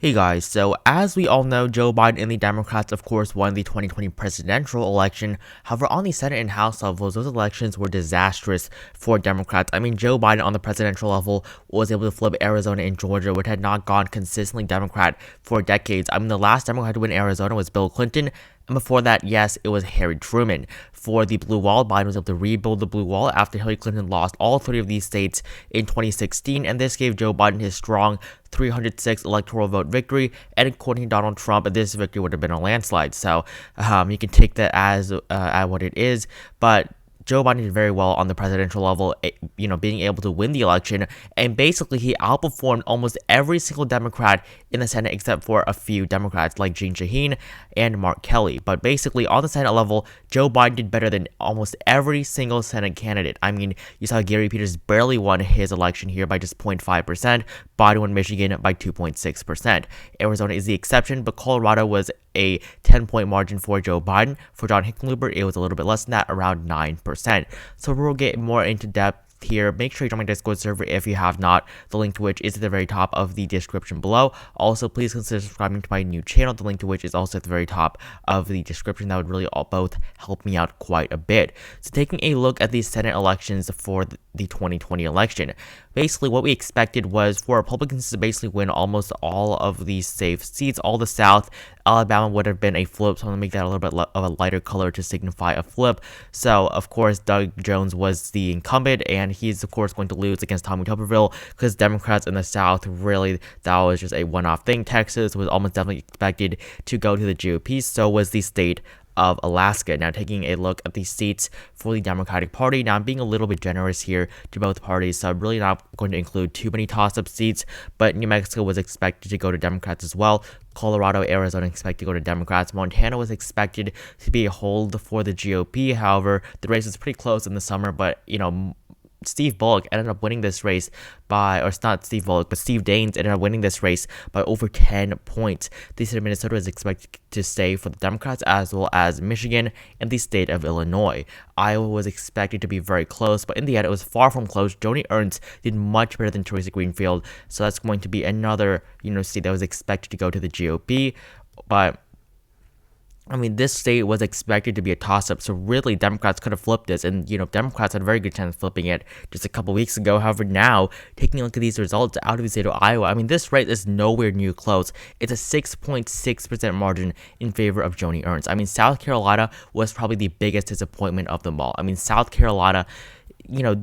Hey guys, so as we all know, Joe Biden and the Democrats of course won the 2020 presidential election. However, on the Senate and House levels, those elections were disastrous for Democrats. I mean, Joe Biden on the presidential level was able to flip Arizona and Georgia, which had not gone consistently Democrat for decades. I mean, the last Democrat to win Arizona was Bill Clinton. And before that, yes, it was Harry Truman. For the Blue Wall, Biden was able to rebuild the Blue Wall after Hillary Clinton lost all three of these states in 2016, and this gave Joe Biden his strong 306 electoral vote victory, and according to Donald Trump, this victory would have been a landslide. So you can take that as what it is, but Joe Biden did very well on the presidential level, being able to win the election, and basically he outperformed almost every single Democrat in the Senate except for a few Democrats like Jeanne Shaheen and Mark Kelly. But basically on the Senate level, Joe Biden did better than almost every single Senate candidate. I mean, you saw Gary Peters barely won his election here by just 0.5%. Biden won Michigan by 2.6%. Arizona is the exception, but Colorado was a 10-point margin for Joe Biden. For John Hickenlooper, it was a little bit less than that, around 9%. So we'll get more into depth here. Make sure you join my Discord server if you have not, the link to which is at the very top of the description below. Also, please consider subscribing to my new channel, the link to which is also at the very top of the description. That would really both help me out quite a bit. So taking a look at the Senate elections for the 2020 election, basically what we expected was for Republicans to basically win almost all of these safe seats. All the South, Alabama would have been a flip, so I'm going to make that a little bit of a lighter color to signify a flip. So of course Doug Jones was the incumbent, and he's of course going to lose against Tommy Tuberville because Democrats in the South, really, that was just a one-off thing. Texas was almost definitely expected to go to the GOP, so was the state of Alaska. Now taking a look at the seats for the Democratic Party, now I'm being a little bit generous here to both parties, so I'm really not going to include too many toss-up seats, but New Mexico was expected to go to Democrats as well. Colorado, Arizona expected to go to Democrats. Montana was expected to be a hold for the GOP. However, the race was pretty close in the summer, but Steve Bullock ended up winning this race by, or it's not Steve Bullock, but Steve Daines ended up winning this race by over 10 points. The state of Minnesota is expected to stay for the Democrats, as well as Michigan and the state of Illinois. Iowa was expected to be very close, but in the end, it was far from close. Joni Ernst did much better than Teresa Greenfield, so that's going to be another, state that was expected to go to the GOP, but I mean, this state was expected to be a toss-up, so really Democrats could have flipped this, and Democrats had a very good chance of flipping it just a couple weeks ago. However, now, taking a look at these results out of the state of Iowa, I mean, this race is nowhere near close. It's a 6.6% margin in favor of Joni Ernst. I mean, South Carolina was probably the biggest disappointment of them all. I mean, South Carolina, no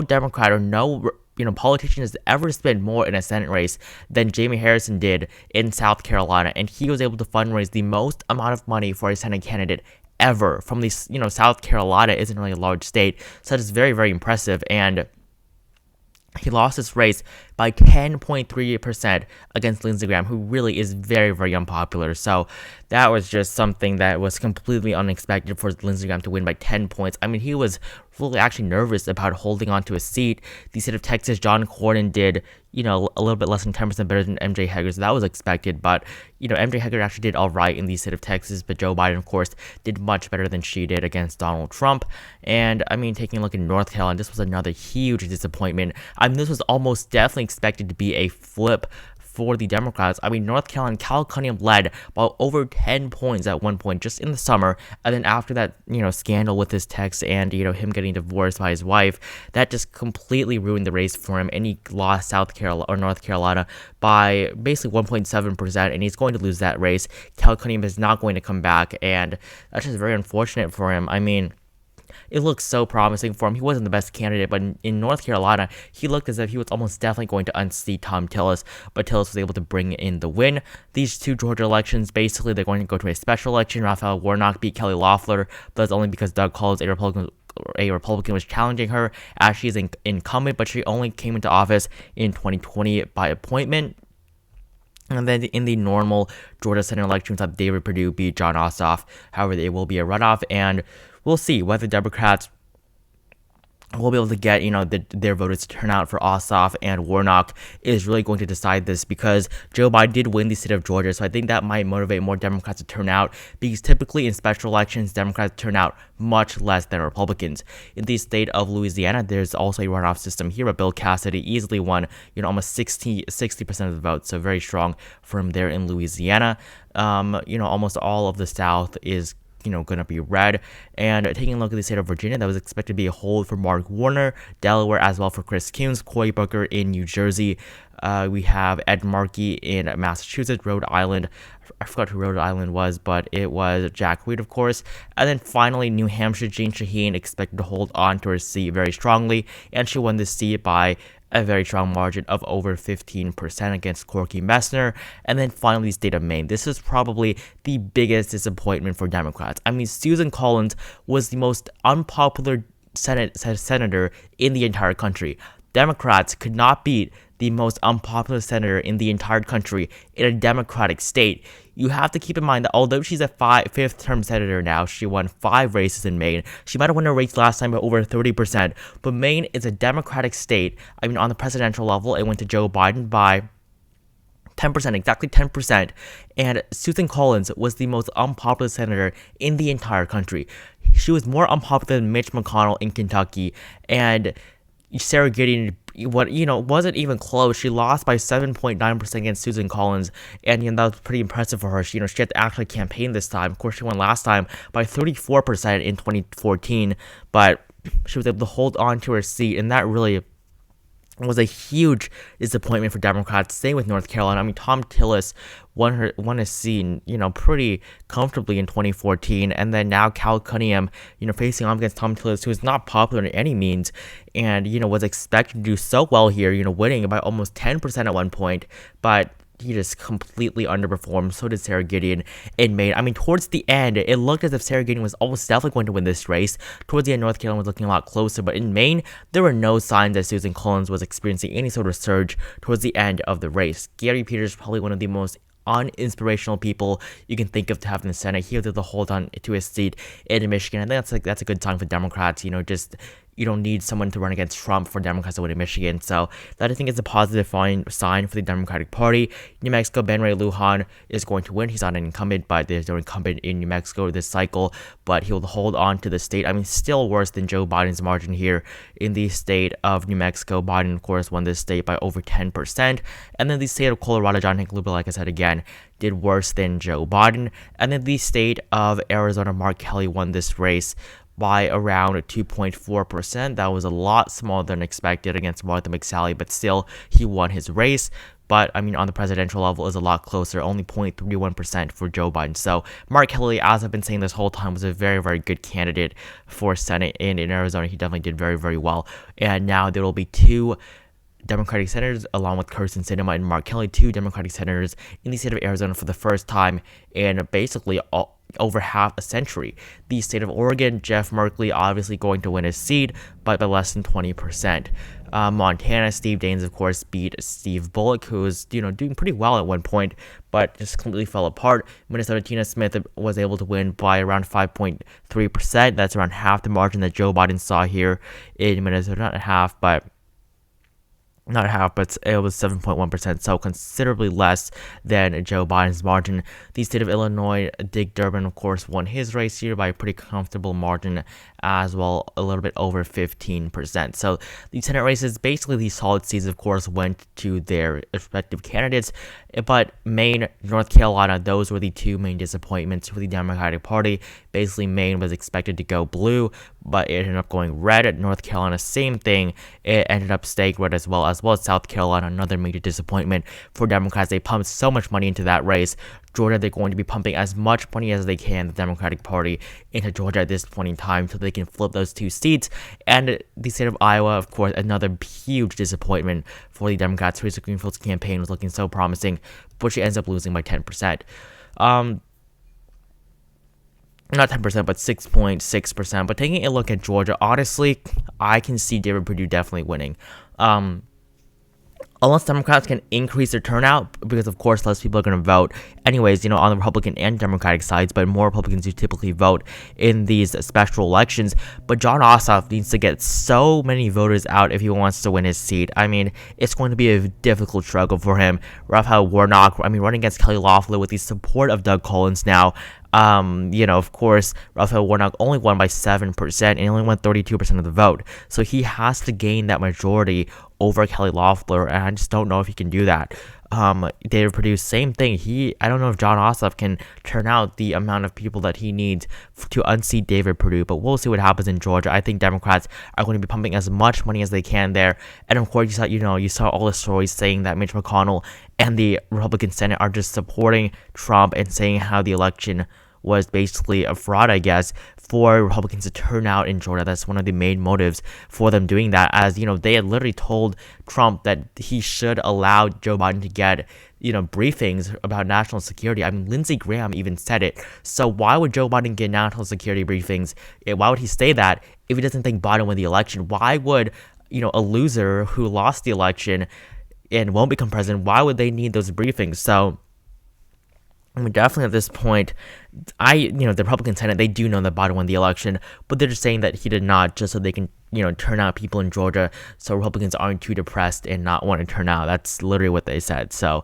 Democrat or no politician has ever spent more in a Senate race than Jamie Harrison did in South Carolina, and he was able to fundraise the most amount of money for a Senate candidate ever from these. South Carolina isn't really a large state, so that is very, very impressive, and he lost this race by 10.3% against Lindsey Graham, who really is very, very unpopular. So that was just something that was completely unexpected for Lindsey Graham to win by 10 points. I mean, he was really actually nervous about holding on to a seat. The state of Texas, John Cornyn did, a little bit less than 10% better than MJ Hegar, so that was expected. But, MJ Hegar actually did all right in the state of Texas, but Joe Biden, of course, did much better than she did against Donald Trump. And, I mean, taking a look at North Carolina, this was another huge disappointment. I mean, this was almost definitely expected to be a flip for the Democrats. I mean, North Carolina, Cal Cunningham led by over 10 points at one point just in the summer, and then after that, scandal with his text and, him getting divorced by his wife, that just completely ruined the race for him, and he lost South Carolina or North Carolina by basically 1.7%, and he's going to lose that race. Cal Cunningham is not going to come back, and that's just very unfortunate for him. I mean, it looked so promising for him. He wasn't the best candidate, but in North Carolina, he looked as if he was almost definitely going to unseat Tom Tillis, but Tillis was able to bring in the win. These two Georgia elections, basically, they're going to go to a special election. Raphael Warnock beat Kelly Loeffler, but that's only because Doug Collins, a Republican, was challenging her, as she's an incumbent, but she only came into office in 2020 by appointment. And then in the normal Georgia Senate elections, have David Perdue beat John Ossoff. However, there will be a runoff, and we'll see whether Democrats we'll be able to get, their voters to turn out for Ossoff and Warnock is really going to decide this, because Joe Biden did win the state of Georgia. So I think that might motivate more Democrats to turn out, because typically in special elections, Democrats turn out much less than Republicans. In the state of Louisiana, there's also a runoff system here, but Bill Cassidy easily won, almost 60% of the vote. So very strong from there in Louisiana. Almost all of the South is going to be red. And taking a look at the state of Virginia, that was expected to be a hold for Mark Warner, Delaware as well for Chris Coons, Cory Booker in New Jersey. We have Ed Markey in Massachusetts, Rhode Island. I forgot who Rhode Island was, but it was Jack Reed, of course. And then finally, New Hampshire, Jane Shaheen expected to hold on to her seat very strongly, and she won this seat by a very strong margin of over 15% against Corky Messner. And then finally, the state of Maine. This is probably the biggest disappointment for Democrats. I mean, Susan Collins was the most unpopular senator in the entire country. Democrats could not beat the most unpopular senator in the entire country in a Democratic state. You have to keep in mind that although she's a fifth-term senator now, she won 5 races in Maine. She might have won a race last time by over 30%, but Maine is a Democratic state. I mean, on the presidential level, it went to Joe Biden by 10%, exactly 10%, and Susan Collins was the most unpopular senator in the entire country. She was more unpopular than Mitch McConnell in Kentucky, and Sarah Gideon, wasn't even close. She lost by 7.9% against Susan Collins, and that was pretty impressive for her. She had to actually campaign this time. Of course, she won last time by 34% in 2014, but she was able to hold on to her seat, and that really was a huge disappointment for Democrats. Same with North Carolina. I mean, Tom Tillis won a seat, pretty comfortably in 2014, and then now Cal Cunningham, facing off against Tom Tillis, who is not popular in any means, and was expected to do so well here, winning by almost 10% at one point, but he just completely underperformed. So did Sarah Gideon in Maine. I mean, towards the end, it looked as if Sarah Gideon was almost definitely going to win this race. Towards the end, North Carolina was looking a lot closer, but in Maine, there were no signs that Susan Collins was experiencing any sort of surge towards the end of the race. Gary Peters, probably one of the most uninspirational people you can think of to have in the Senate. He was able to hold on to his seat in Michigan. I think that's a good sign for Democrats. You don't need someone to run against Trump for Democrats to win in Michigan. So that, I think, is a positive sign for the Democratic Party. New Mexico, Ben Ray Lujan is going to win. He's not an incumbent, but there's no incumbent in New Mexico this cycle. But he'll hold on to the state. I mean, still worse than Joe Biden's margin here in the state of New Mexico. Biden, of course, won this state by over 10%. And then the state of Colorado, John Hickenlooper, like I said again, did worse than Joe Biden. And then the state of Arizona, Mark Kelly won this race by around 2.4%. That was a lot smaller than expected against Martha McSally, but still, he won his race. But, I mean, on the presidential level, is a lot closer, only 0.31% for Joe Biden. So, Mark Kelly, as I've been saying this whole time, was a very, very good candidate for Senate in Arizona. He definitely did very, very well. And now there will be 2 Democratic senators, along with Kyrsten Sinema and Mark Kelly, 2 Democratic senators in the state of Arizona for the first time in basically over half a century. The state of Oregon, Jeff Merkley obviously going to win his seat, but by less than 20%. Montana, Steve Daines, of course, beat Steve Bullock, who was, doing pretty well at one point, but just completely fell apart. Minnesota, Tina Smith was able to win by around 5.3%. That's around half the margin that Joe Biden saw here in Minnesota. Not half, but it was 7.1%, so considerably less than Joe Biden's margin. The state of Illinois, Dick Durbin, of course, won his race here by a pretty comfortable margin as well, a little bit over 15%. So the Senate races, basically the solid seats, of course, went to their respective candidates, but Maine, North Carolina, those were the 2 main disappointments for the Democratic Party. Basically, Maine was expected to go blue, but it ended up going red. North Carolina, same thing. It ended up staying red as well as South Carolina, another major disappointment for Democrats. They pumped so much money into that race. Georgia, they're going to be pumping as much money as they can, the Democratic Party, into Georgia at this point in time so they can flip those 2 seats. And the state of Iowa, of course, another huge disappointment for the Democrats. Teresa Greenfield's campaign was looking so promising, but she ends up losing by 10%. Not 10%, but 6.6%. But taking a look at Georgia, honestly, I can see David Perdue definitely winning. unless Democrats can increase their turnout, because of course less people are going to vote anyways, on the Republican and Democratic sides, but more Republicans do typically vote in these special elections. But Jon Ossoff needs to get so many voters out if he wants to win his seat. I mean, it's going to be a difficult struggle for him. Raphael Warnock, running against Kelly Loeffler with the support of Doug Collins now. Of course, Raphael Warnock only won by 7%, and he only won 32% of the vote. So he has to gain that majority over Kelly Loeffler, and I just don't know if he can do that. David Perdue, same thing. I don't know if Jon Ossoff can turn out the amount of people that he needs to unseat David Perdue, but we'll see what happens in Georgia. I think Democrats are going to be pumping as much money as they can there, and of course, you saw all the stories saying that Mitch McConnell and the Republican Senate are just supporting Trump and saying how the election was basically a fraud, I guess, for Republicans to turn out in Georgia. That's one of the main motives for them doing that, as, they had literally told Trump that he should allow Joe Biden to get, briefings about national security. I mean, Lindsey Graham even said it. So why would Joe Biden get national security briefings? Why would he say that if he doesn't think Biden won the election? Why would, a loser who lost the election and won't become president, why would they need those briefings? So, definitely at this point, the Republican Senate, they do know that Biden won the election, but they're just saying that he did not, just so they can, turn out people in Georgia, so Republicans aren't too depressed and not want to turn out. That's literally what they said. So,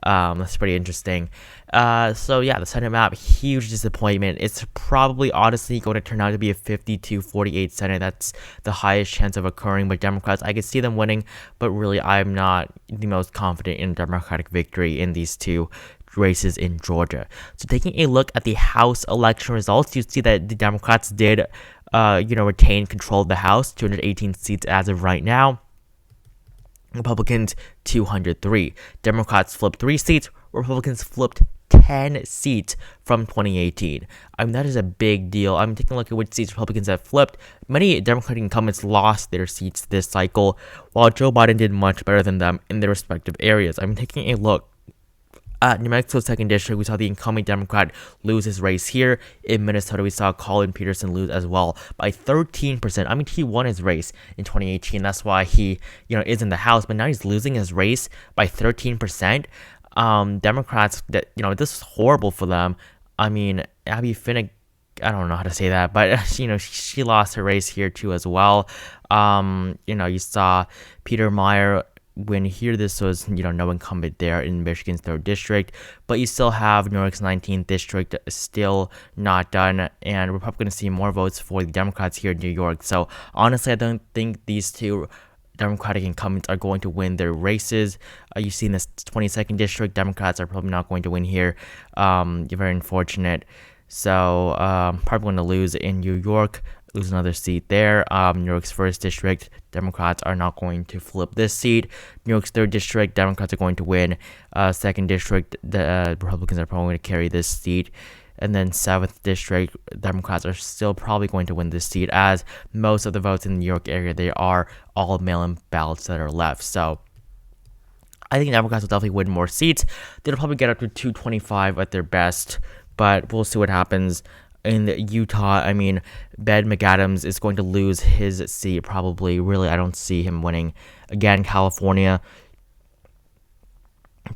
that's pretty interesting. The Senate map, huge disappointment. It's probably, honestly, going to turn out to be a 52-48 Senate. That's the highest chance of occurring, but Democrats, I could see them winning, but really, I'm not the most confident in Democratic victory in these two races in Georgia. So taking a look at the House election results, you see that the Democrats did, retain control of the House, 218 seats as of right now. Republicans, 203. Democrats flipped 3 seats. Republicans flipped 10 seats from 2018. That is a big deal. I'm taking a look at which seats Republicans have flipped. Many Democratic incumbents lost their seats this cycle, while Joe Biden did much better than them in their respective areas. I'm taking a look at New Mexico's 2nd District. We saw the incumbent Democrat lose his race here. In Minnesota, we saw Colin Peterson lose as well by 13%. He won his race in 2018. That's why he, is in the House. But now he's losing his race by 13%. Democrats, this is horrible for them. Abby Finnick, I don't know how to say that, but, she lost her race here too as well. You saw Peter Meyer win here. This was, no incumbent there in Michigan's 3rd District, but you still have New York's 19th District still not done, and we're probably going to see more votes for the Democrats here in New York. So honestly, I don't think these two Democratic incumbents are going to win their races. You see in this 22nd District, Democrats are probably not going to win here. Very unfortunate. So probably going to lose in New York, lose another seat there. New York's 1st District, Democrats are not going to flip this seat. New York's 3rd District, Democrats are going to win. 2nd District, the Republicans are probably going to carry this seat. And then 7th District, Democrats are still probably going to win this seat, as most of the votes in the New York area, they are all mail-in ballots that are left. So I think Democrats will definitely win more seats. They'll probably get up to 225 at their best, but we'll see what happens. In Utah, Ben McAdams is going to lose his seat probably. Really, I don't see him winning. Again, California,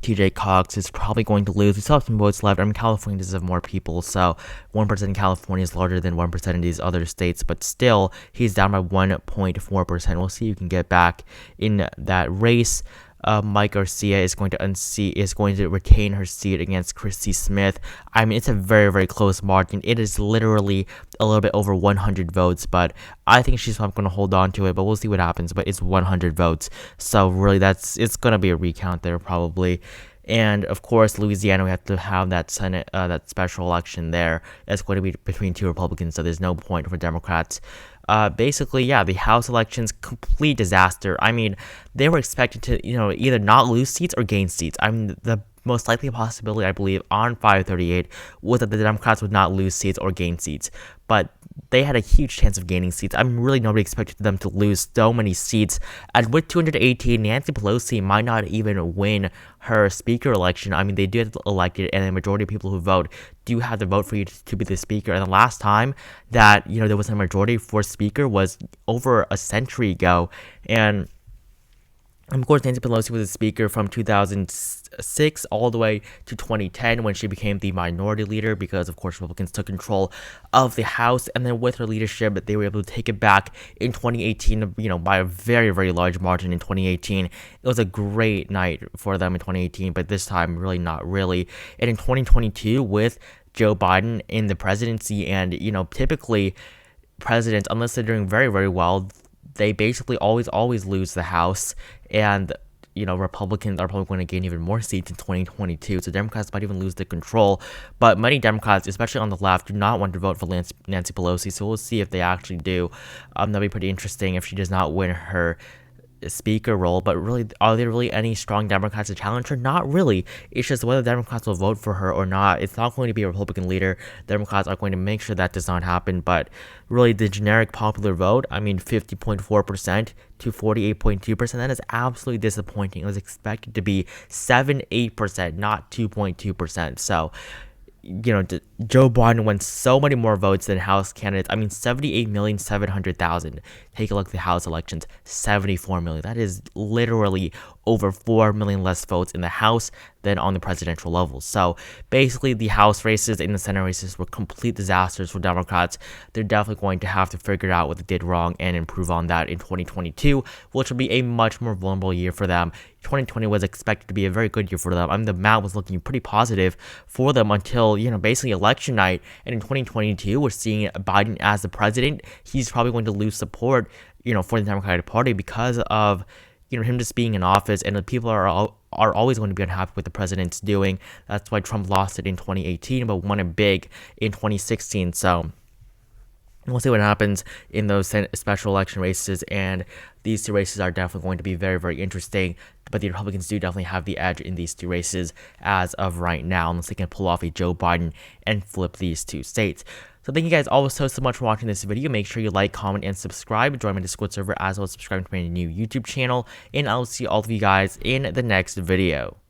TJ Cox is probably going to lose. We still have some votes left. California does have more people, so 1% in California is larger than 1% in these other states, but still, he's down by 1.4%. We'll see if you can get back in that race. Mike Garcia is going to retain her seat against Christy Smith. It's a very, very close margin. It is literally a little bit over 100 votes, but I think she's not going to hold on to it, but we'll see what happens. But it's 100 votes, so really it's going to be a recount there probably. And of course, Louisiana, we have to have that Senate, that special election there. It's going to be between 2 Republicans, so there's no point for Democrats. The House elections, complete disaster. They were expected to, either not lose seats or gain seats. The most likely possibility, I believe, on 538 was that the Democrats would not lose seats or gain seats. But they had a huge chance of gaining seats. Really, nobody expected them to lose so many seats. And with 218, Nancy Pelosi might not even win her speaker election. They did elect it, and the majority of people who vote do have to vote for you to be the speaker. And the last time that, there was a majority for speaker was over a century ago. And Of course, Nancy Pelosi was a speaker from 2006 all the way to 2010 when she became the minority leader because, of course, Republicans took control of the House. And then with her leadership, they were able to take it back in 2018, by a very, very large margin in 2018. It was a great night for them in 2018, but this time, really not really. And in 2022, with Joe Biden in the presidency and, typically presidents, unless they're doing very, very well, they basically always lose the House, and Republicans are probably going to gain even more seats in 2022. So Democrats might even lose the control. But many Democrats, especially on the left, do not want to vote for Nancy Pelosi. So we'll see if they actually do. That'll be pretty interesting if she does not win her speaker role. But really, are there really any strong Democrats to challenge her? Not really. It's just whether Democrats will vote for her or not. It's not going to be a Republican leader. Democrats are going to make sure that does not happen. But really, the generic popular vote, 50.4% to 48.2%, that is absolutely disappointing. It was expected to be 7-8%, not 2.2%. So Joe Biden won so many more votes than House candidates. 78,700,000. Take a look at the House elections, 74 million. That is literally over 4 million less votes in the House than on the presidential level. So basically, the House races and the Senate races were complete disasters for Democrats. They're definitely going to have to figure out what they did wrong and improve on that in 2022, which will be a much more vulnerable year for them. 2020 was expected to be a very good year for them. The map was looking pretty positive for them until, basically election night. And in 2022, we're seeing Biden as the president. He's probably going to lose support, for the Democratic Party because of, him just being in office, and the people are always going to be unhappy with the president's doing. That's why Trump lost it in 2018, but won it big in 2016. So we'll see what happens in those special election races, and these two races are definitely going to be very, very interesting. But the Republicans do definitely have the edge in these two races as of right now, unless they can pull off a Joe Biden and flip these two states. So thank you guys all so much for watching this video. Make sure you like, comment, and subscribe. Join my Discord server as well as subscribe to my new YouTube channel. And I'll see all of you guys in the next video.